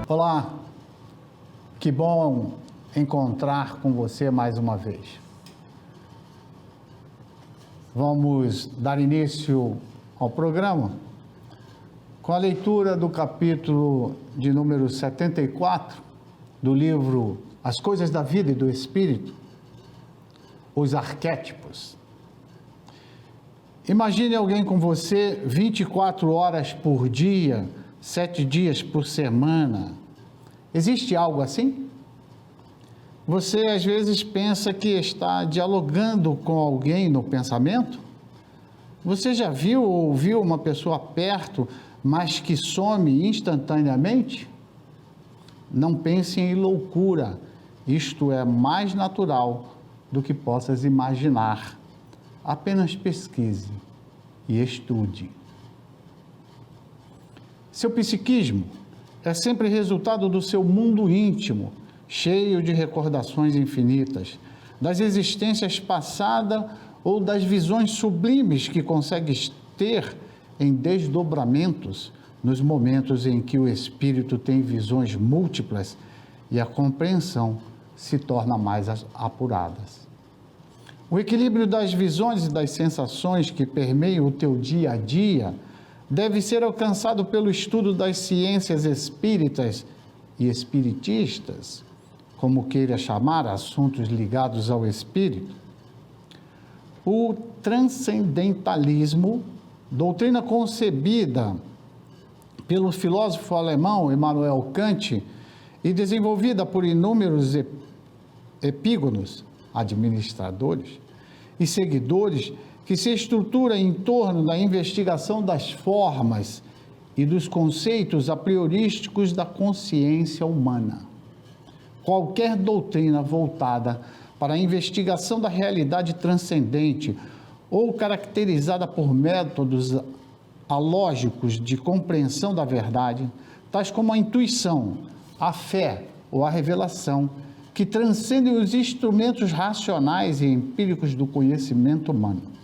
Olá, que bom encontrar com você mais uma vez. Vamos dar início ao programa com a leitura do capítulo de número 74 do livro As Coisas da Vida e do Espírito, os Arquétipos. Imagine alguém com você 24 horas por dia, 7 dias por semana. Existe algo assim? Você às vezes pensa que está dialogando com alguém no pensamento? Você já viu ou ouviu uma pessoa perto, mas que some instantaneamente? Não pense em loucura. Isto é mais natural do que possas imaginar. Apenas pesquise e estude. Seu psiquismo é sempre resultado do seu mundo íntimo, cheio de recordações infinitas, das existências passadas ou das visões sublimes que consegues ter em desdobramentos nos momentos em que o espírito tem visões múltiplas e a compreensão se torna mais apurada. O equilíbrio das visões e das sensações que permeiam o teu dia a dia deve ser alcançado pelo estudo das ciências espíritas e espiritistas, como queira chamar assuntos ligados ao espírito. O transcendentalismo, doutrina concebida pelo filósofo alemão Immanuel Kant e desenvolvida por inúmeros epígonos, administradores e seguidores, que se estrutura em torno da investigação das formas e dos conceitos a priorísticos da consciência humana. Qualquer doutrina voltada para a investigação da realidade transcendente ou caracterizada por métodos alógicos de compreensão da verdade, tais como a intuição, a fé ou a revelação, que transcendem os instrumentos racionais e empíricos do conhecimento humano.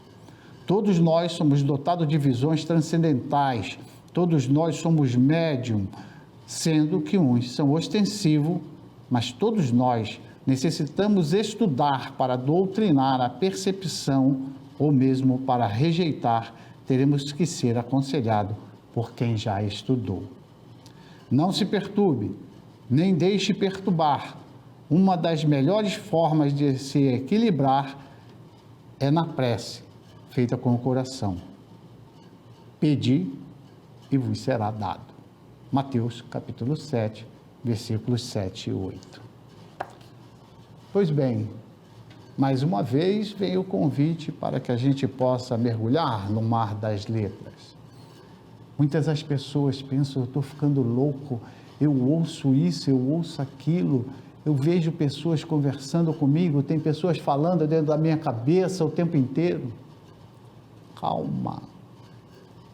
Todos nós somos dotados de visões transcendentais, todos nós somos médium, sendo que uns são ostensivos, mas todos nós necessitamos estudar para doutrinar a percepção ou mesmo para rejeitar, teremos que ser aconselhados por quem já estudou. Não se perturbe, nem deixe perturbar. Uma das melhores formas de se equilibrar é na prece, feita com o coração. Pedi e vos será dado. Mateus, capítulo 7, versículos 7 e 8. Pois bem, mais uma vez veio o convite para que a gente possa mergulhar no mar das letras. Muitas das pessoas pensam, eu estou ficando louco, eu ouço isso, eu ouço aquilo, eu vejo pessoas conversando comigo, tem pessoas falando dentro da minha cabeça o tempo inteiro. Calma,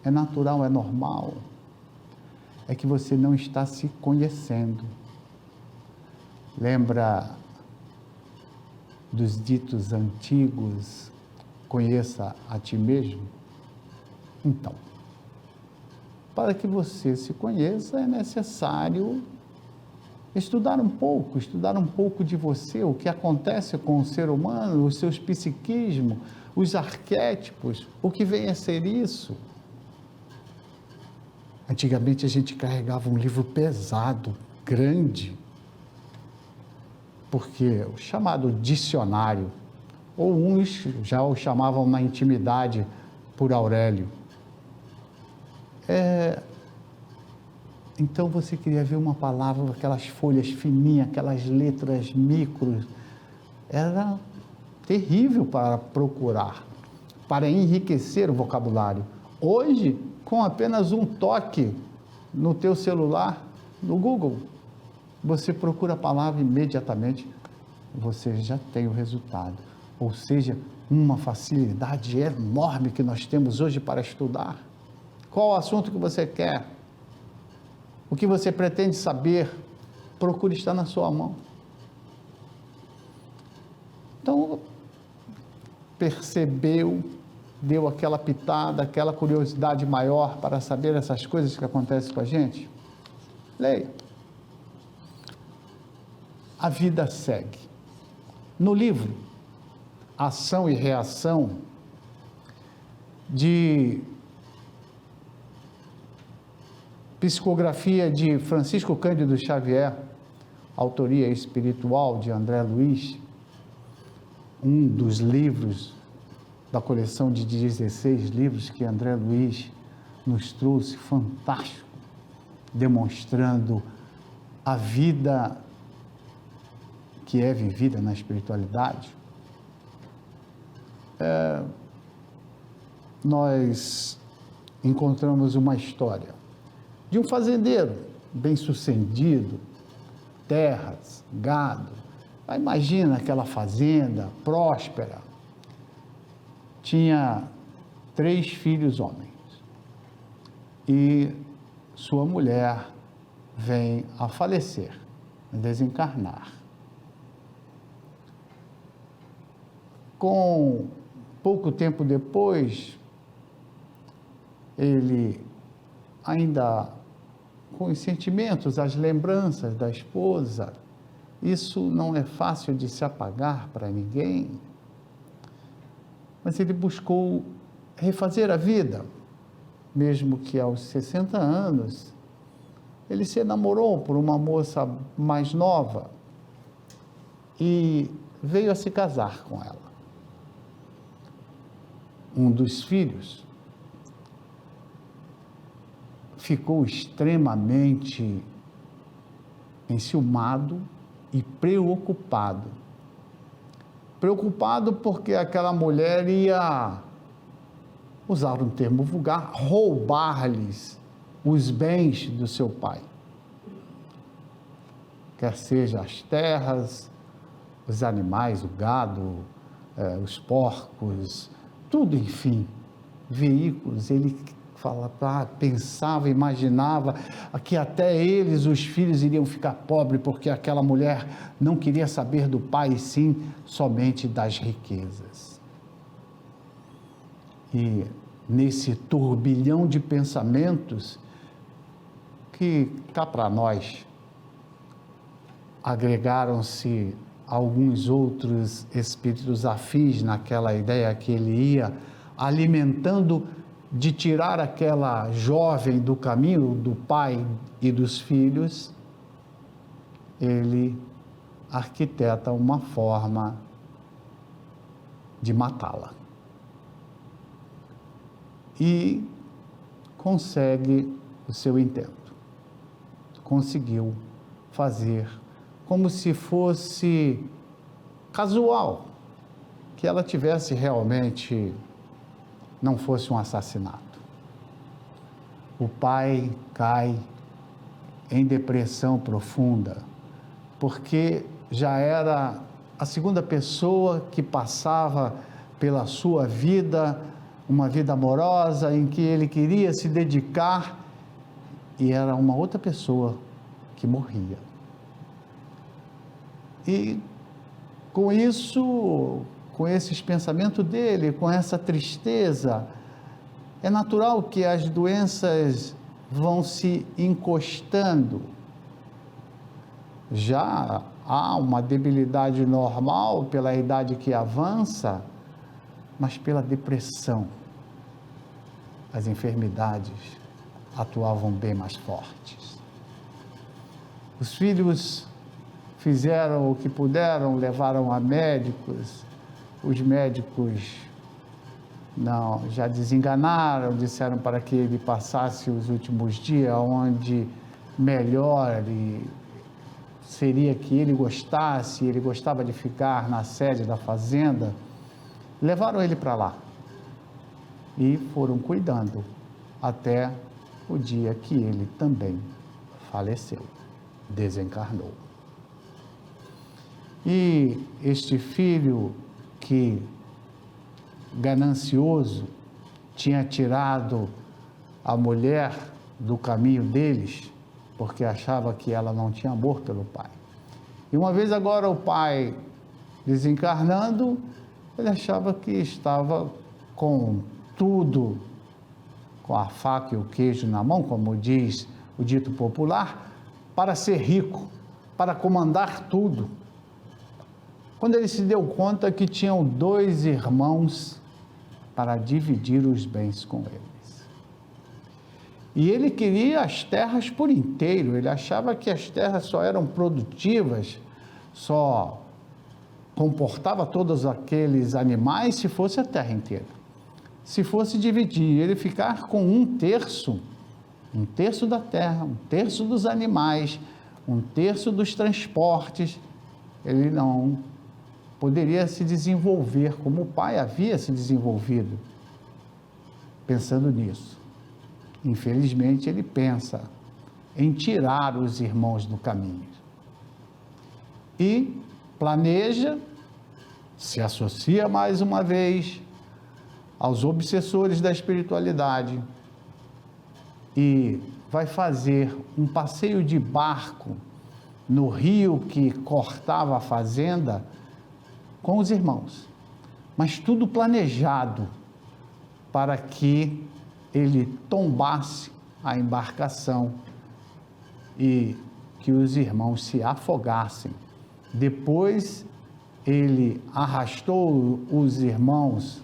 é natural, é normal, é que você não está se conhecendo. Lembra dos ditos antigos, conheça a ti mesmo? Então, para que você se conheça é necessário estudar um pouco de você, o que acontece com o ser humano, os seus psiquismos, os arquétipos, o que vem a ser isso? Antigamente a gente carregava um livro pesado, grande, porque o chamado dicionário, ou uns já o chamavam na intimidade por Aurélio. Então você queria ver uma palavra, aquelas folhas fininhas, aquelas letras micros, era terrível para procurar, para enriquecer o vocabulário. Hoje, com apenas um toque no teu celular, no Google, você procura a palavra imediatamente, você já tem o resultado. Ou seja, uma facilidade enorme que nós temos hoje para estudar. Qual o assunto que você quer? O que você pretende saber? Procure estar na sua mão. Então, percebeu, deu aquela pitada, aquela curiosidade maior para saber essas coisas que acontecem com a gente? Leia. a vida segue. No livro Ação e Reação, de psicografia de Francisco Cândido Xavier, autoria espiritual de André Luiz, um dos livros da coleção de 16 livros que André Luiz nos trouxe, fantástico, demonstrando a vida que é vivida na espiritualidade. Nós encontramos uma história de um fazendeiro bem-sucedido, terras, gado. Imagina aquela fazenda próspera. Tinha 3 filhos homens e sua mulher vem a falecer, a desencarnar. Com pouco tempo depois, ele ainda com os sentimentos, as lembranças da esposa, isso não é fácil de se apagar para ninguém, mas ele buscou refazer a vida, mesmo que aos 60 anos, ele se enamorou por uma moça mais nova e veio a se casar com ela. Um dos filhos ficou extremamente enciumado e preocupado. Preocupado porque aquela mulher ia, usar um termo vulgar, roubar-lhes os bens do seu pai. Quer seja as terras, os animais, o gado, os porcos, tudo, enfim, veículos. Ele pensava, imaginava que até eles, os filhos, iriam ficar pobres porque aquela mulher não queria saber do pai, e sim somente das riquezas. E nesse turbilhão de pensamentos, que cá para nós agregaram-se alguns outros espíritos afins naquela ideia que ele ia alimentando, de tirar aquela jovem do caminho do pai e dos filhos. Ele arquiteta uma forma de matá-la e consegue o seu intento. Conseguiu fazer como se fosse casual, que ela tivesse realmente, não fosse um assassinato. O pai cai em depressão profunda, porque já era a segunda pessoa que passava pela sua vida, uma vida amorosa em que ele queria se dedicar, e era uma outra pessoa que morria. E com isso, com esses pensamentos dele, com essa tristeza, é natural que as doenças vão se encostando. Já há uma debilidade normal pela idade que avança, mas pela depressão, as enfermidades atuavam bem mais fortes. Os filhos fizeram o que puderam, levaram a médicos. Os médicos não, já desenganaram, disseram para que ele passasse os últimos dias onde melhor seria que ele gostasse. Ele gostava de ficar na sede da fazenda. Levaram ele para lá e foram cuidando até o dia que ele também faleceu, desencarnou. E este filho que, ganancioso, tinha tirado a mulher do caminho deles, porque achava que ela não tinha amor pelo pai. E uma vez agora o pai desencarnando, ele achava que estava com tudo, com a faca e o queijo na mão, como diz o dito popular, para ser rico. para comandar tudo. Quando ele se deu conta que tinham 2 irmãos para dividir os bens com eles. E ele queria as terras por inteiro, ele achava que as terras só eram produtivas, só comportava todos aqueles animais se fosse a terra inteira. Se fosse dividir, ele ficar com 1/3 da terra, 1/3 dos animais, 1/3 dos transportes, ele não poderia se desenvolver como o pai havia se desenvolvido, pensando nisso. Infelizmente, ele pensa em tirar os irmãos do caminho. E planeja, se associa mais uma vez aos obsessores da espiritualidade e vai fazer um passeio de barco no rio que cortava a fazenda com os irmãos, mas tudo planejado para que ele tombasse a embarcação e que os irmãos se afogassem. Depois ele arrastou os irmãos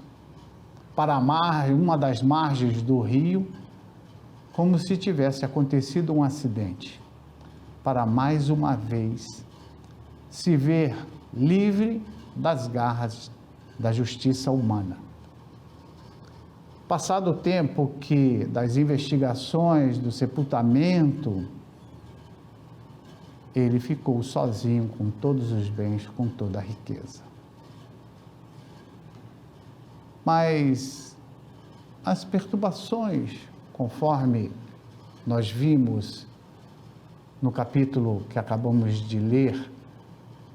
para uma das margens do rio, como se tivesse acontecido um acidente, para mais uma vez se ver livre das garras da justiça humana. Passado o tempo das investigações, do sepultamento, ele ficou sozinho com todos os bens, com toda a riqueza. Mas as perturbações, conforme nós vimos no capítulo que acabamos de ler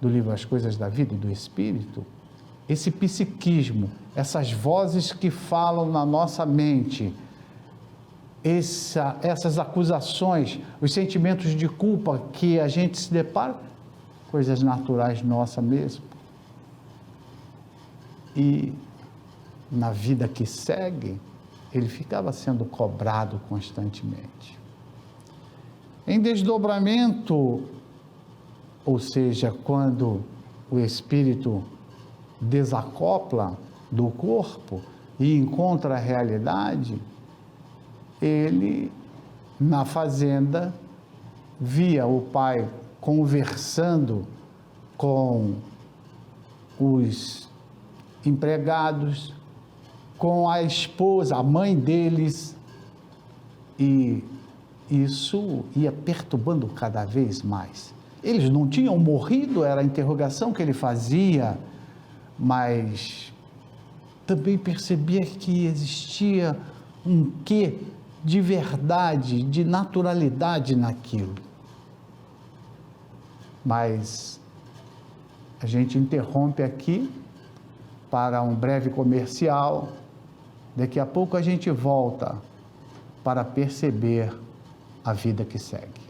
do livro As Coisas da Vida e do Espírito, esse psiquismo, essas vozes que falam na nossa mente, essas acusações, os sentimentos de culpa que a gente se depara, coisas naturais nossas mesmo. E na vida que segue, ele ficava sendo cobrado constantemente. Em desdobramento, ou seja, quando o espírito desacopla do corpo e encontra a realidade, ele, na fazenda, via o pai conversando com os empregados, com a esposa, a mãe deles, e isso ia perturbando cada vez mais. Eles não tinham morrido, era a interrogação que ele fazia, mas também percebia que existia um quê de verdade, de naturalidade naquilo. Mas a gente interrompe aqui para um breve comercial. Daqui a pouco a gente volta para perceber a vida que segue.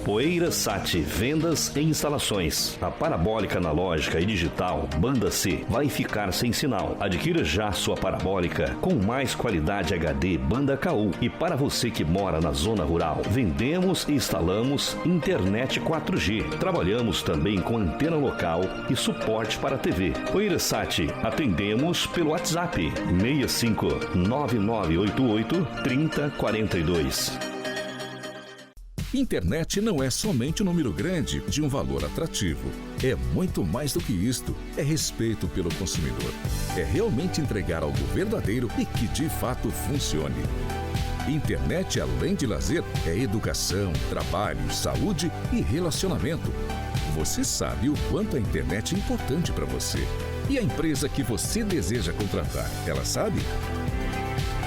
Poeira Sat, vendas e instalações. A parabólica analógica e digital Banda C vai ficar sem sinal. Adquira já sua parabólica com mais qualidade HD Banda KU. E para você que mora na zona rural, vendemos e instalamos internet 4G. Trabalhamos também com antena local e suporte para TV. Poeira Sat, atendemos pelo WhatsApp 65 9988 3042. Internet não é somente um número grande de um valor atrativo. É muito mais do que isto. É respeito pelo consumidor. É realmente entregar algo verdadeiro e que de fato funcione. Internet, além de lazer, é educação, trabalho, saúde e relacionamento. Você sabe o quanto a internet é importante para você. E a empresa que você deseja contratar, ela sabe?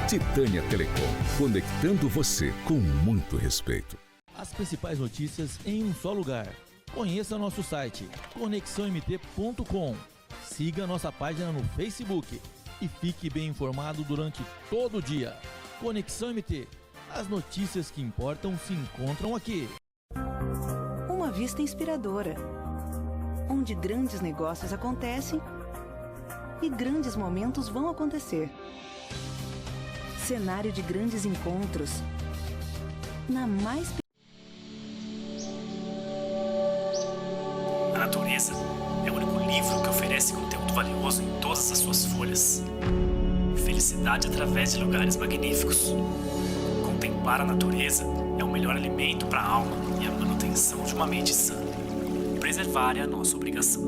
Titânia Telecom, conectando você com muito respeito. As principais notícias em um só lugar. Conheça nosso site conexãomt.com. Siga nossa página no Facebook e fique bem informado durante todo o dia. Conexão MT. As notícias que importam se encontram aqui. Uma vista inspiradora, onde grandes negócios acontecem e grandes momentos vão acontecer. cenário de grandes encontros. Na mais A natureza é o único livro que oferece conteúdo valioso em todas as suas folhas. Felicidade através de lugares magníficos. Contemplar a natureza é o melhor alimento para a alma e a manutenção de uma mente sã. Preservar é a nossa obrigação.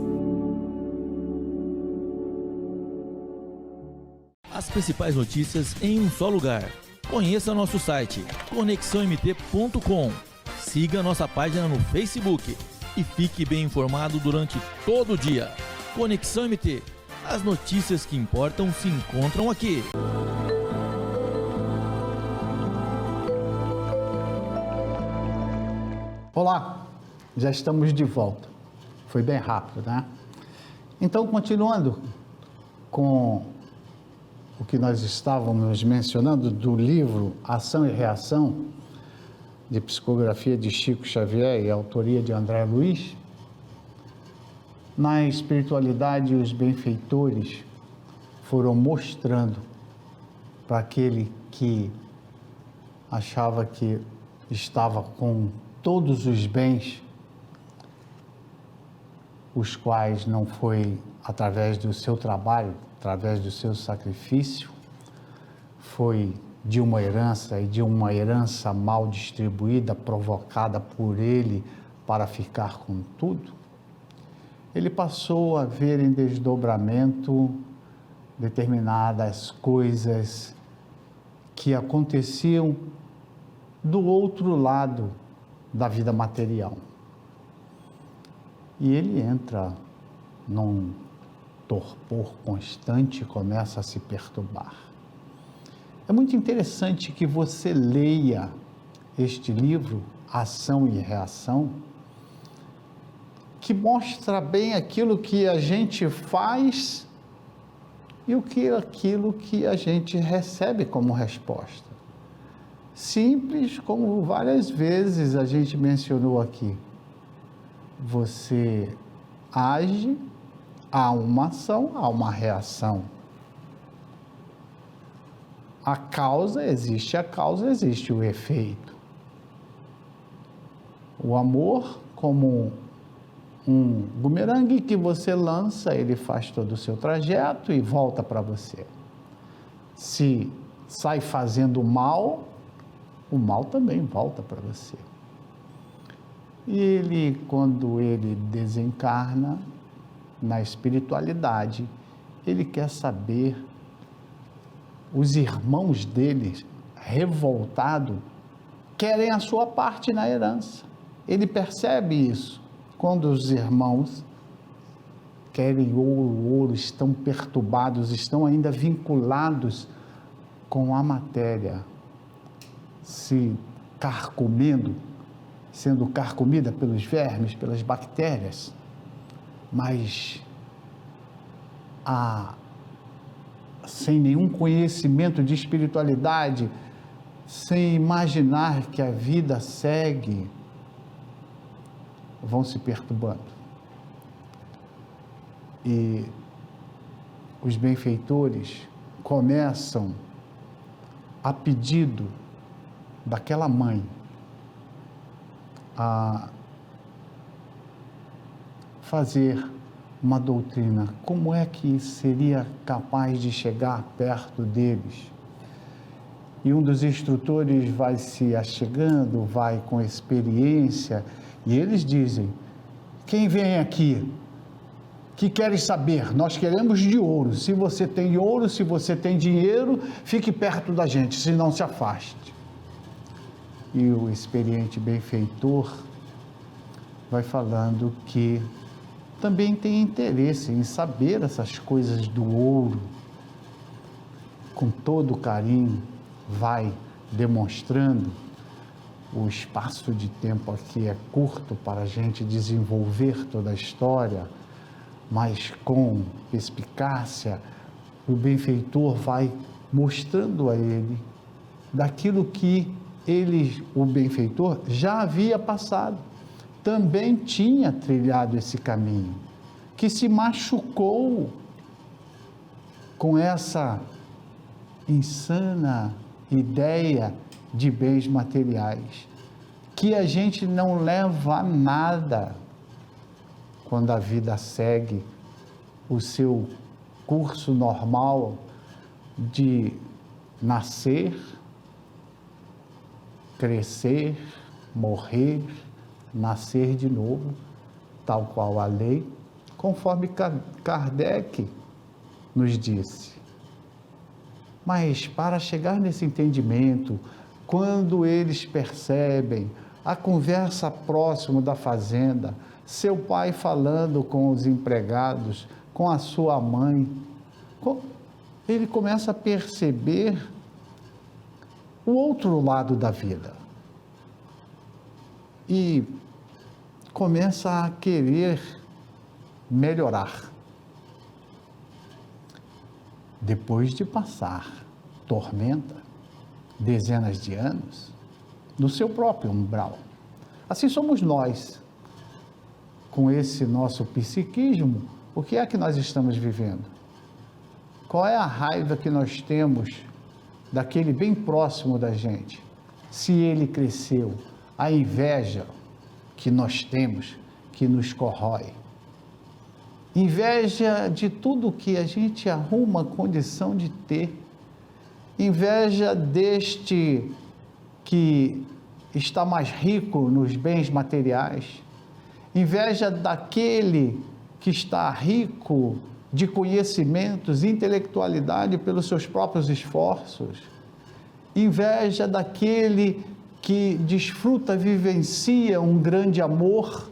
As principais notícias em um só lugar. Conheça nosso site conexãomt.com. Siga nossa página no Facebook e fique bem informado durante todo o dia. Conexão MT. As notícias que importam se encontram aqui. Olá, já estamos de volta. Foi bem rápido, né? Então, continuando com o que nós estávamos mencionando do livro Ação e Reação, de psicografia de Chico Xavier e autoria de André Luiz, na espiritualidade os benfeitores foram mostrando para aquele que achava que estava com todos os bens, os quais não foi através do seu trabalho, através do seu sacrifício, foi de uma herança e de uma herança mal distribuída, provocada por ele para ficar com tudo, ele passou a ver em desdobramento determinadas coisas que aconteciam do outro lado da vida material. E ele entra num torpor constante e começa a se perturbar. É muito interessante que você leia este livro, Ação e Reação, que mostra bem aquilo que a gente faz e aquilo que a gente recebe como resposta. Simples, como várias vezes a gente mencionou aqui. Você age, há uma ação, há uma reação. A causa, existe o efeito. O amor, como um bumerangue que você lança, ele faz todo o seu trajeto e volta para você. Se sai fazendo mal, o mal também volta para você. E ele, quando ele desencarna na espiritualidade, ele quer saber, os irmãos dele, revoltados, querem a sua parte na herança. Ele percebe isso. Quando os irmãos querem ouro, estão perturbados, estão ainda vinculados com a matéria, se carcomendo, sendo carcomida pelos vermes, pelas bactérias, mas sem nenhum conhecimento de espiritualidade, sem imaginar que a vida segue, vão se perturbando. E os benfeitores começam, a pedido daquela mãe, a fazer uma doutrina. Como é que seria capaz de chegar perto deles? E um dos instrutores vai se achegando, vai com experiência, e eles dizem: quem vem aqui, que querem saber, nós queremos de ouro. Se você tem ouro, se você tem dinheiro, fique perto da gente, se não se afaste. E o experiente benfeitor vai falando que também tem interesse em saber essas coisas do ouro. Com todo carinho, vai demonstrando. O espaço de tempo aqui é curto para a gente desenvolver toda a história, mas com perspicácia, o benfeitor vai mostrando a ele daquilo que o benfeitor já havia passado, também tinha trilhado esse caminho, que se machucou com essa insana ideia de bens materiais, que a gente não leva a nada quando a vida segue o seu curso normal de nascer, crescer, morrer, nascer de novo, tal qual a lei, conforme Kardec nos disse. Mas para chegar nesse entendimento, quando eles percebem a conversa próximo da fazenda, seu pai falando com os empregados, com a sua mãe, ele começa a perceber o outro lado da vida e começa a querer melhorar. Depois de passar tormenta, dezenas de anos, no seu próprio umbral. Assim somos nós, com esse nosso psiquismo, o que é que nós estamos vivendo? Qual é a raiva que nós temos daquele bem próximo da gente? Se ele cresceu, a inveja que nós temos, que nos corrói. Inveja de tudo que a gente arruma condição de ter. Inveja deste que está mais rico nos bens materiais. Inveja daquele que está rico de conhecimentos, intelectualidade pelos seus próprios esforços. Inveja daquele que desfruta, vivencia um grande amor.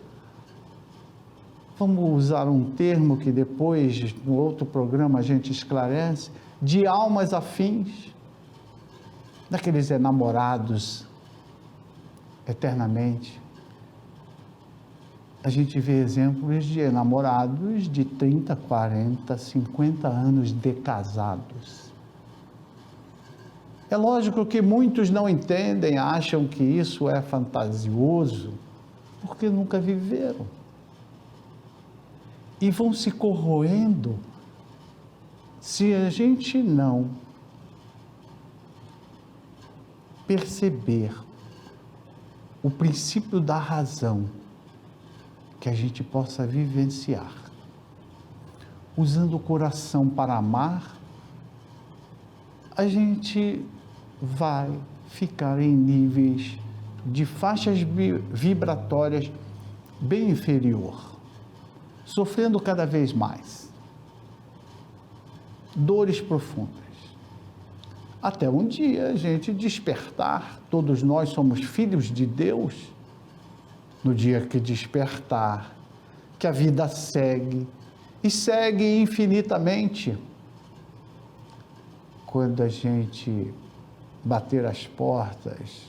Vamos usar um termo que depois, no outro programa, a gente esclarece, de almas afins, daqueles enamorados eternamente. A gente vê exemplos de enamorados de 30, 40, 50 anos de casados. É lógico que muitos não entendem, acham que isso é fantasioso, porque nunca viveram. E vão se corroendo se a gente não perceber o princípio da razão, que a gente possa vivenciar, usando o coração para amar, a gente vai ficar em níveis de faixas vibratórias bem inferior, sofrendo cada vez mais, dores profundas, até um dia a gente despertar. Todos nós somos filhos de Deus. No dia que despertar, que a vida segue, e segue infinitamente, quando a gente bater as portas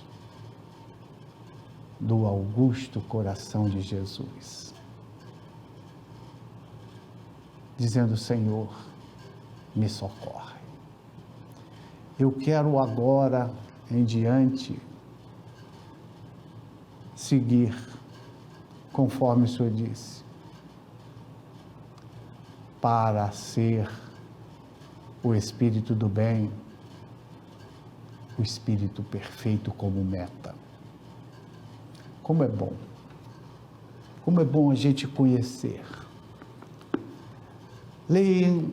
do augusto coração de Jesus, dizendo: Senhor, me socorre. Eu quero agora em diante seguir conforme o Senhor disse, para ser o Espírito do bem, o Espírito perfeito como meta. Como é bom a gente conhecer. Leem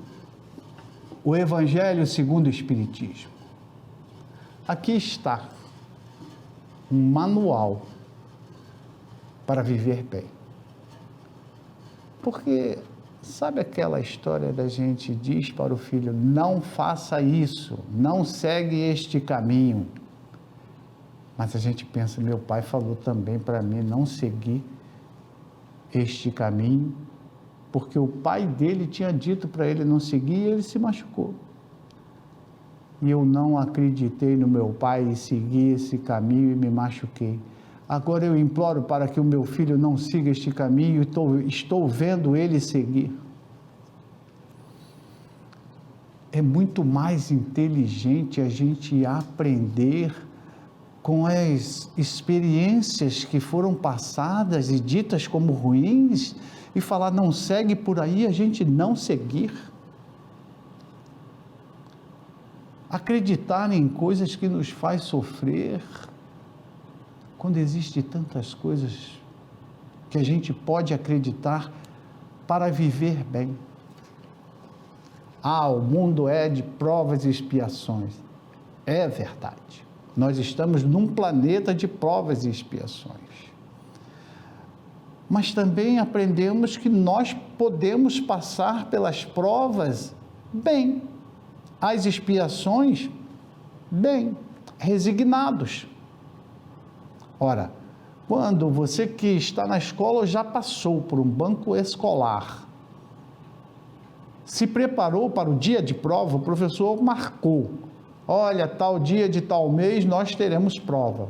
o Evangelho segundo o Espiritismo. Aqui está um manual para viver bem. Porque, sabe aquela história da gente diz para o filho: não faça isso, não segue este caminho. Mas a gente pensa: meu pai falou também para mim não seguir este caminho, porque o pai dele tinha dito para ele não seguir e ele se machucou. E eu não acreditei no meu pai e segui esse caminho e me machuquei. Agora eu imploro para que o meu filho não siga este caminho e estou vendo ele seguir. É muito mais inteligente a gente aprender com as experiências que foram passadas e ditas como ruins e falar: não segue por aí, a gente não seguir. acreditar em coisas que nos faz sofrer, quando existem tantas coisas que a gente pode acreditar para viver bem. O mundo é de provas e expiações. É verdade. Nós estamos num planeta de provas e expiações. Mas também aprendemos que nós podemos passar pelas provas bem, as expiações bem, resignados. Ora, quando você que está na escola ou já passou por um banco escolar, se preparou para o dia de prova, o professor marcou, olha, tal dia de tal mês nós teremos prova.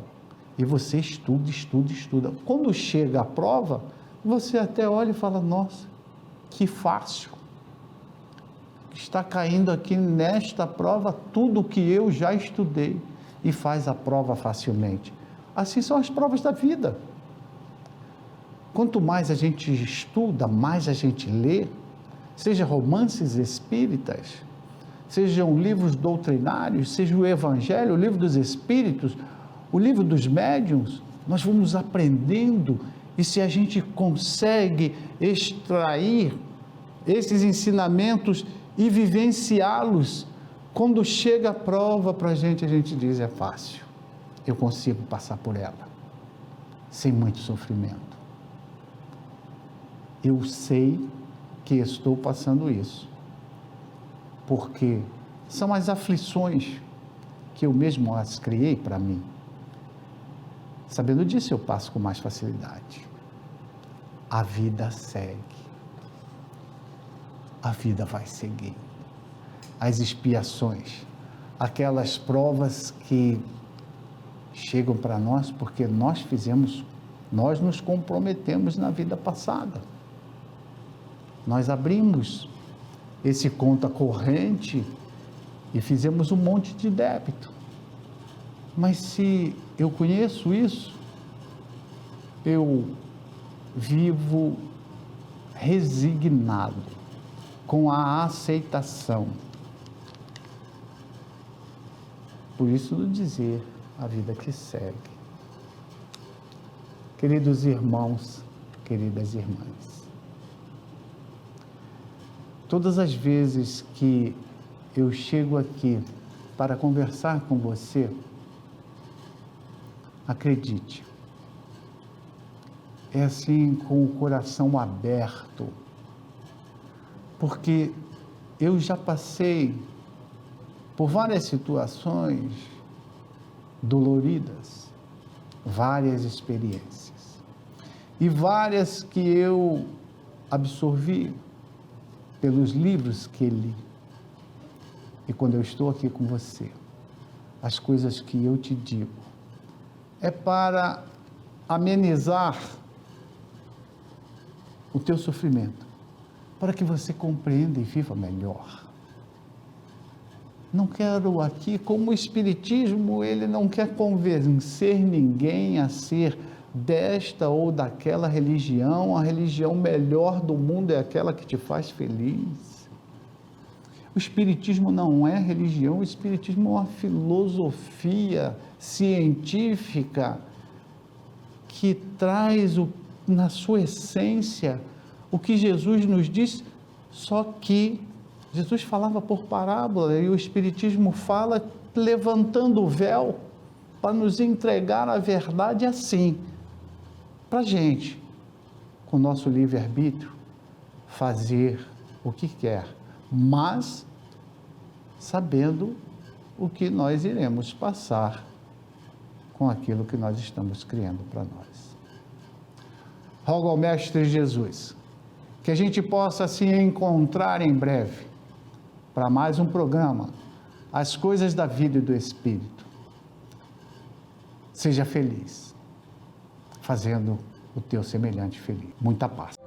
E você estuda. Quando chega a prova, você até olha e fala, nossa, que fácil. Está caindo aqui nesta prova tudo o que eu já estudei, e faz a prova facilmente. Assim são as provas da vida. Quanto mais a gente estuda, mais a gente lê, seja romances espíritas, sejam livros doutrinários, seja o Evangelho, o livro dos Espíritos, o livro dos médiuns, nós vamos aprendendo, e se a gente consegue extrair esses ensinamentos e vivenciá-los, quando chega a prova para a gente diz, é fácil, eu consigo passar por ela, sem muito sofrimento. Eu sei que estou passando isso, porque são as aflições que eu mesmo as criei para mim. Sabendo disso, eu passo com mais facilidade. A vida segue. A vida vai seguir. As expiações, aquelas provas que chegam para nós porque nós nos comprometemos na vida passada. Nós abrimos esse conta corrente e fizemos um monte de débito. Mas se eu conheço isso, eu vivo resignado, com a aceitação. Por isso do dizer, a vida que segue. Queridos irmãos, queridas irmãs, todas as vezes que eu chego aqui para conversar com você, acredite, é assim com o coração aberto, porque eu já passei por várias situações doloridas, várias experiências, e várias que eu absorvi pelos livros que li. E quando eu estou aqui com você, as coisas que eu te digo é para amenizar o teu sofrimento, para que você compreenda e viva melhor. Não quero aqui, como o Espiritismo, ele não quer convencer ninguém a ser desta ou daquela religião, a religião melhor do mundo é aquela que te faz feliz. O Espiritismo não é religião, o Espiritismo é uma filosofia científica que traz na sua essência o que Jesus nos diz, só que Jesus falava por parábola e o Espiritismo fala levantando o véu para nos entregar a verdade assim, para a gente, com o nosso livre-arbítrio, fazer o que quer, mas sabendo o que nós iremos passar com aquilo que nós estamos criando para nós. Rogo ao Mestre Jesus que a gente possa se encontrar em breve para mais um programa, As Coisas da Vida e do Espírito. Seja feliz, fazendo o teu semelhante feliz. Muita paz.